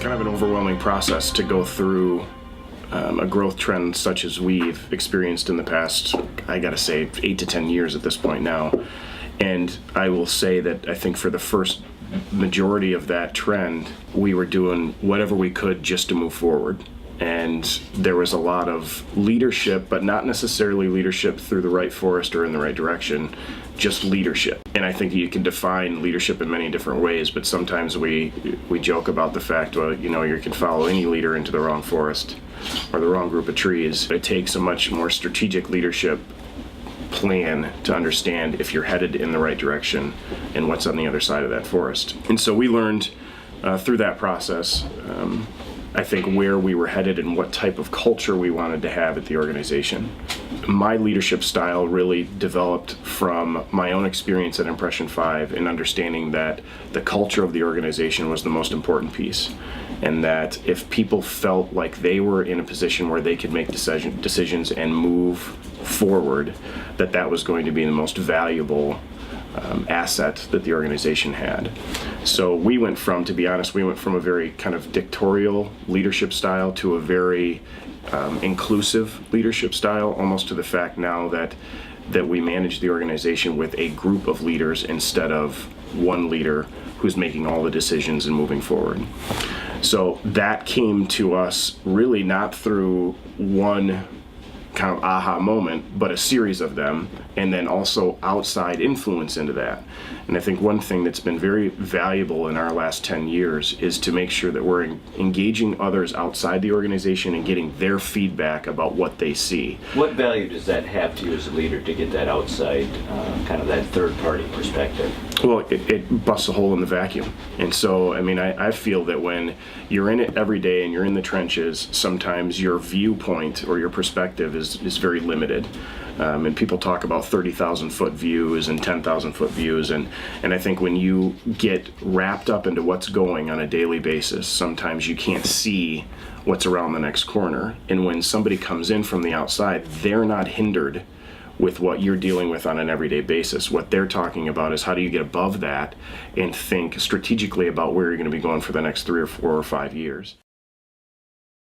kind of an overwhelming process to go through a growth trend such as we've experienced in the past, I gotta say, 8 to 10 years at this point now. And I will say that I think for the first majority of that trend, we were doing whatever we could just to move forward. And there was a lot of leadership, but not necessarily leadership through the right forest or in the right direction, just leadership. And I think you can define leadership in many different ways, but sometimes we joke about the fact, well, you know, you can follow any leader into the wrong forest or the wrong group of trees. It takes a much more strategic leadership plan to understand if you're headed in the right direction and what's on the other side of that forest. And so we learned through that process, I think, where we were headed and what type of culture we wanted to have at the organization. My leadership style really developed from my own experience at Impression 5 and understanding that the culture of the organization was the most important piece, and that if people felt like they were in a position where they could make decisions and move forward, that was going to be the most valuable asset that the organization had. So we went from, to be honest, a very kind of dictatorial leadership style to a very inclusive leadership style, almost to the fact now that we manage the organization with a group of leaders instead of one leader who's making all the decisions and moving forward. So that came to us really not through one kind of aha moment, but a series of them, and then also outside influence into that. And I think one thing that's been very valuable in our last 10 years is to make sure that we're engaging others outside the organization and getting their feedback about what they see. What value does that have to you as a leader to get that outside, kind of that third-party perspective? Well, it busts a hole in the vacuum. And so, I mean, I feel that when you're in it every day and you're in the trenches, sometimes your viewpoint or your perspective is very limited. And people talk about 30,000 foot views and 10,000 foot views. And I think when you get wrapped up into what's going on a daily basis, sometimes you can't see what's around the next corner. And when somebody comes in from the outside, they're not hindered with what you're dealing with on an everyday basis. What they're talking about is how do you get above that and think strategically about where you're going to be going for the next 3 or 4 or 5 years.